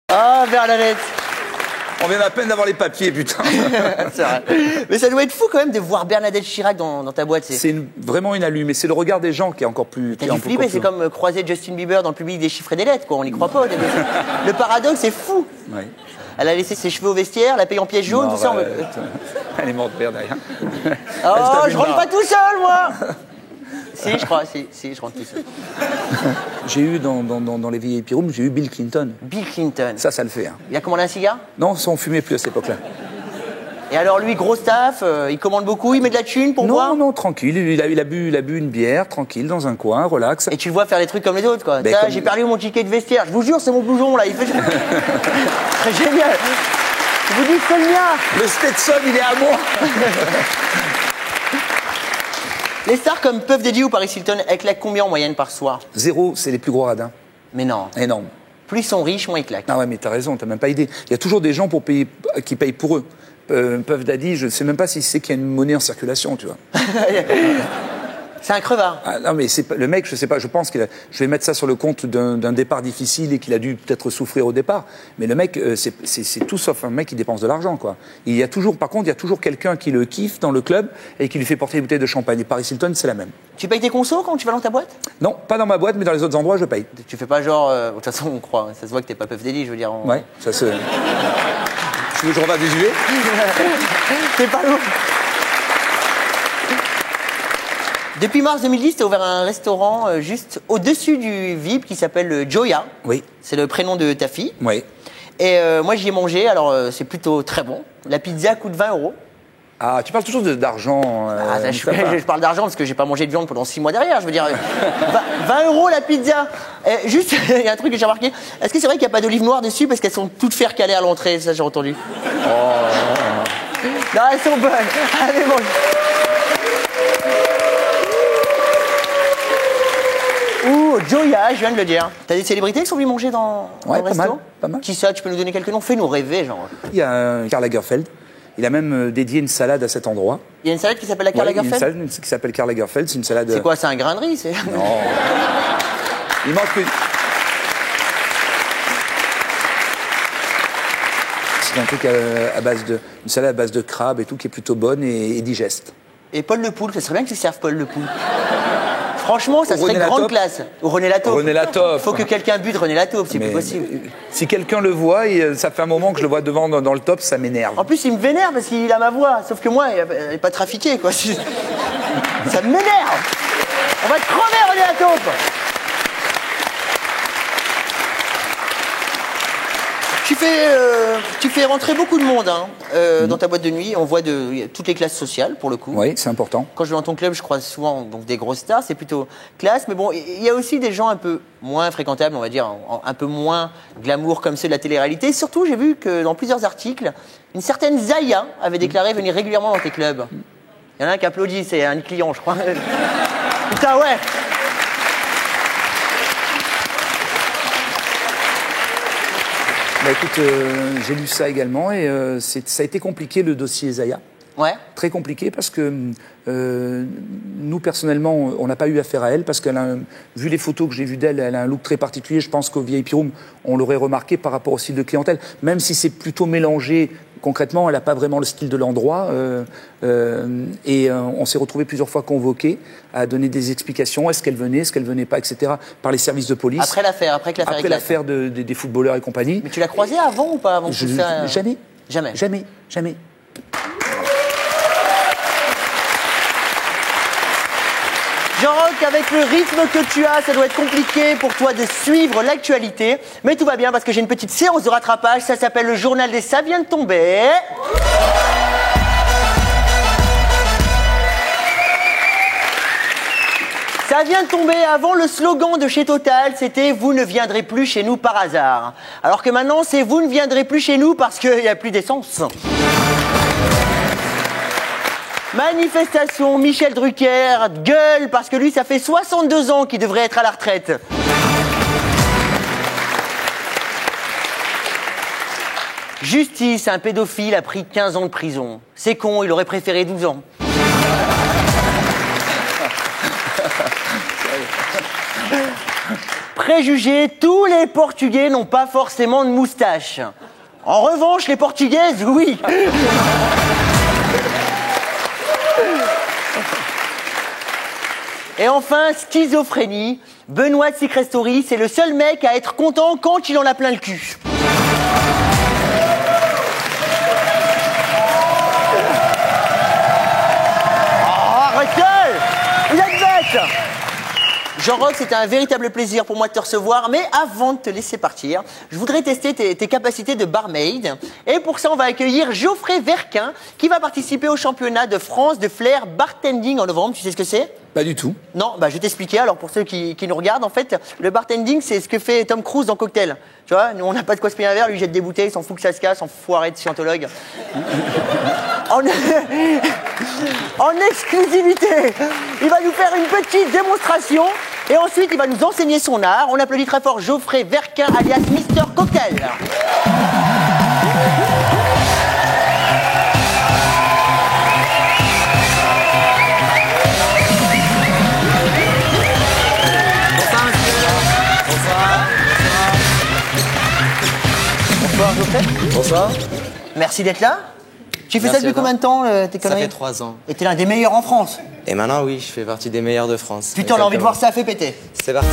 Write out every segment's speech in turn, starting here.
Ah, Bernadette. On vient à peine d'avoir les papiers, putain. C'est vrai. Mais ça doit être fou quand même de voir Bernadette Chirac dans ta boîte. C'est vraiment une allume. Et c'est le regard des gens qui est encore plus... T'as dû flipper, c'est comme croiser Justin Bieber dans le public des chiffres et des lettres, quoi. On n'y croit pas au début. Le paradoxe, c'est fou. Oui. Elle a laissé ses cheveux au vestiaire, la paye en pièces jaunes, tout ça. Elle est morte vert derrière. Oh, je rentre pas tout seul, moi. Si, je crois, si, je rentre tout seul. J'ai eu dans les VIP rooms, j'ai eu Bill Clinton. Bill Clinton. Ça le fait. Hein. Il a commandé un cigare? Non, ça on fumait plus à cette époque-là. Et alors lui, gros staff, il commande beaucoup, il met de la thune pour boire? Non, tranquille. Il a bu une bière, tranquille, dans un coin, relax. Et tu le vois faire des trucs comme les autres, quoi. Ben, J'ai perdu mon ticket de vestiaire. Je vous jure, c'est mon blouson, là. Il fait... C'est génial. Je vous dis que c'est le mien. Le Stetson, il est à moi. Les stars comme Puff Daddy ou Paris Hilton, elles claquent combien en moyenne par soir? 0, c'est les plus gros radins. Mais non. Énorme. Plus ils sont riches, moins ils claquent. Ah ouais, mais t'as raison, t'as même pas idée. Il y a toujours des gens qui payent pour eux. Puff Daddy, je ne sais même pas si c'est qu'il y a une monnaie en circulation, tu vois. C'est un crevard. Ah, non, mais le mec, je sais pas, je pense je vais mettre ça sur le compte d'un départ difficile et qu'il a dû peut-être souffrir au départ. Mais le mec, c'est tout sauf un mec qui dépense de l'argent, quoi. Par contre, il y a toujours quelqu'un qui le kiffe dans le club et qui lui fait porter des bouteilles de champagne. Et Paris Hilton, c'est la même. Tu payes tes consos quand tu vas dans ta boîte? Non, pas dans ma boîte, mais dans les autres endroits, je paye. Tu fais pas genre... De toute façon, on croit. Ça se voit que t'es pas Puff Daddy, je veux dire. Ouais, ça se... Tu veux que je refasse des UV? T'es pas lourd. Depuis mars 2010, tu as ouvert un restaurant juste au-dessus du VIP qui s'appelle Joya. Oui. C'est le prénom de ta fille. Oui. Et moi, j'y ai mangé, alors c'est plutôt très bon. La pizza coûte 20 €. Ah, tu parles toujours d'argent. Je parle d'argent parce que j'ai pas mangé de viande pendant 6 mois derrière. Je veux dire, 20 € la pizza. Et juste, il y a un truc que j'ai remarqué. Est-ce que c'est vrai qu'il n'y a pas d'olive noire dessus parce qu'elles sont toutes fer calées à l'entrée? Ça, j'ai entendu. Non, elles sont bonnes. Allez, bon. Ouh, Joya, je viens de le dire. T'as des célébrités qui sont venues manger dans le resto? Pas mal. Qui ça? Tu peux nous donner quelques noms? Fais-nous rêver, genre. Il y a Karl Lagerfeld. Il a même dédié une salade à cet endroit. Il y a une salade qui s'appelle la Karl Lagerfeld? Il y a une salade qui s'appelle Karl Lagerfeld. C'est une salade... C'est quoi? C'est un grain de riz? Non. Il manque une... C'est un truc à base de... Une salade à base de crabe et tout, qui est plutôt bonne et digeste. Et Paul Le Poule, ça serait bien que tu serves Paul Le Poule. Franchement, ça serait grande classe. Ou René Lataupe. René Lataupe. Faut que quelqu'un bute René Lataupe, c'est plus possible. Si quelqu'un le voit, ça fait un moment que je le vois devant dans le top, ça m'énerve. En plus, il me vénère parce qu'il a ma voix. Sauf que moi, elle n'est pas trafiquée, quoi. Ça m'énerve. On va te crever, René Lataupe. Tu fais rentrer beaucoup de monde dans ta boîte de nuit. On voit toutes les classes sociales, pour le coup. Oui, c'est important. Quand je vais dans ton club, je croise souvent donc, des grosses stars. C'est plutôt classe. Mais bon, il y a aussi des gens un peu moins fréquentables, on va dire, un peu moins glamour comme ceux de la télé-réalité. Surtout, j'ai vu que dans plusieurs articles, une certaine Zaya avait déclaré venir régulièrement dans tes clubs. Il y en a un qui applaudit, c'est un client, je crois. Putain, ouais. Bah écoute, j'ai lu ça également et ça a été compliqué le dossier Zaya. Ouais. Très compliqué parce que nous, personnellement, on n'a pas eu affaire à elle parce qu'elle a, vu les photos que j'ai vues d'elle, elle a un look très particulier. Je pense qu'au VIP Room, on l'aurait remarqué par rapport au style de clientèle. Même si c'est plutôt mélangé, concrètement, elle n'a pas vraiment le style de l'endroit. On s'est retrouvé plusieurs fois convoqués à donner des explications. Est-ce qu'elle venait pas, etc. par les services de police. Après l'affaire, après l'affaire des footballeurs et compagnie. Mais tu l'as croisée avant ou pas avant Jamais. Jamais. Jamais. Jamais. Jean-Roch, avec le rythme que tu as, ça doit être compliqué pour toi de suivre l'actualité. Mais tout va bien parce que j'ai une petite séance de rattrapage. Ça s'appelle le journal des Ça vient de tomber. Ça vient de tomber. Avant, le slogan de chez Total, c'était « Vous ne viendrez plus chez nous par hasard ». Alors que maintenant, c'est « Vous ne viendrez plus chez nous parce qu'il n'y a plus d'essence ». Manifestation, Michel Drucker gueule parce que lui, ça fait 62 ans qu'il devrait être à la retraite. Justice, un pédophile a pris 15 ans de prison. C'est con, il aurait préféré 12 ans. préjugé, tous les Portugais n'ont pas forcément de moustache. En revanche, les Portugaises, oui. Et enfin, schizophrénie. Benoît de Secret Story, c'est le seul mec à être content quand il en a plein le cul. Oh, recule! Vous êtes bête! Jean-Roch, c'était un véritable plaisir pour moi de te recevoir, mais avant de te laisser partir, je voudrais tester tes capacités de barmaid. Et pour ça, on va accueillir Geoffrey Verquin, qui va participer au championnat de France de flair bartending en novembre. Tu sais ce que c'est ? Pas du tout. Non, bah je vais t'expliquer. Alors pour ceux qui nous regardent, en fait, le bartending, c'est ce que fait Tom Cruise dans Cocktail. Tu vois, nous on n'a pas de quoi se payer un verre, lui il jette des bouteilles, il s'en fout que ça se casse, enfoiré de scientologue. En exclusivité, il va nous faire une petite démonstration et ensuite il va nous enseigner son art. On applaudit très fort Geoffrey Verquin alias Mister Cocktail. Bonsoir Geoffrey. Bonsoir. Merci d'être là. Tu fais Merci ça depuis à toi. combien de temps, tes Ça conneries? fait 3 ans. Et t'es l'un des meilleurs en France. Et maintenant, oui, je fais partie des meilleurs de France. Putain, on a envie de Exactement. voir ça, fais péter. C'est parti.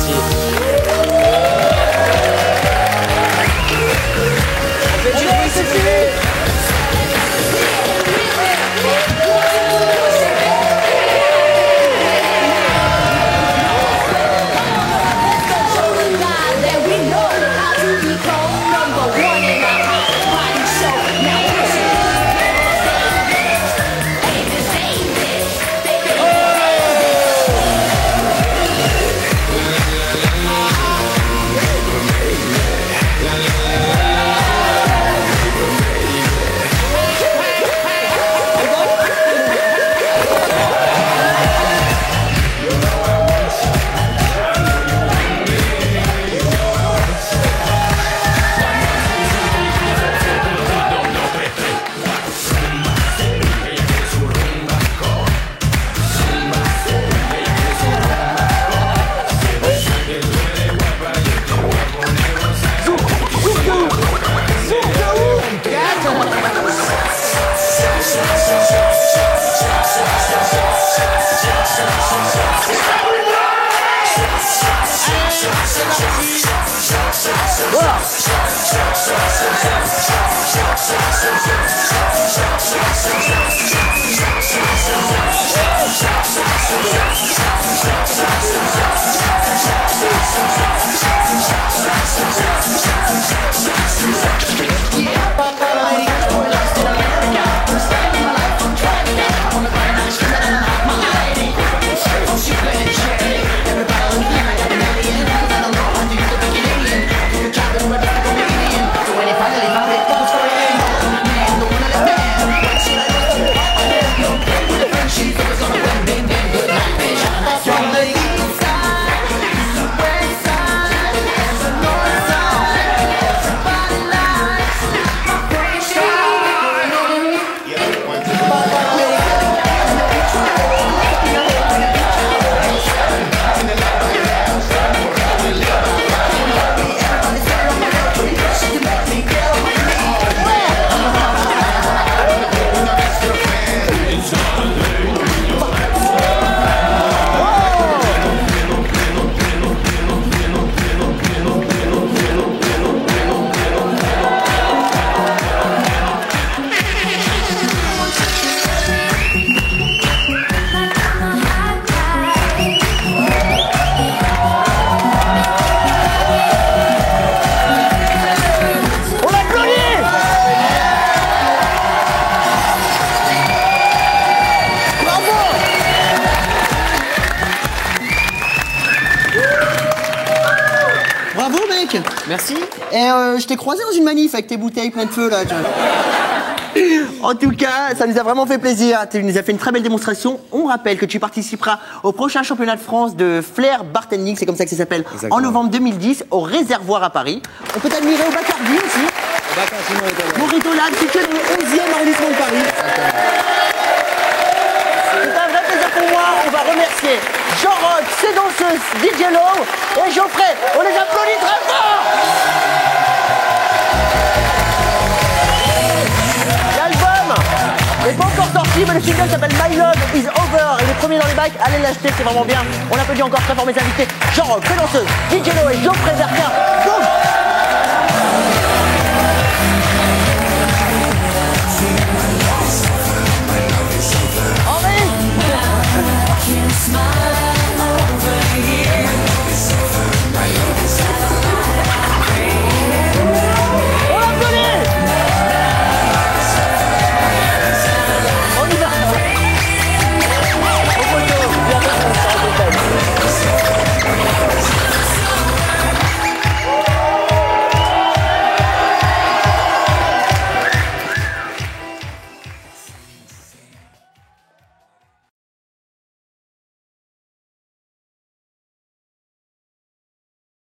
Merci. Et je t'ai croisé dans une manif avec tes bouteilles pleines de feu là. En tout cas, ça nous a vraiment fait plaisir. Tu nous as fait une très belle démonstration. On rappelle que tu participeras au prochain championnat de France de flair bartending, c'est comme ça que ça s'appelle, en novembre 2010, au Réservoir à Paris. On peut t'admirer au Bacardi aussi. Morito Lab, situé dans le 11e arrondissement de Paris. C'est un vrai plaisir pour moi. On va remercier Jean-Roch, ses danseuses, DJ Low et Geoffrey. On les applaudit très fort. L'album n'est pas encore sorti, mais le single s'appelle My Love Is Over. Il est premier dans les bacs, allez l'acheter, c'est vraiment bien. On applaudit encore très fort mes invités. Jean-Roch, ses danseuses, DJ Low et Geoffrey Bertin.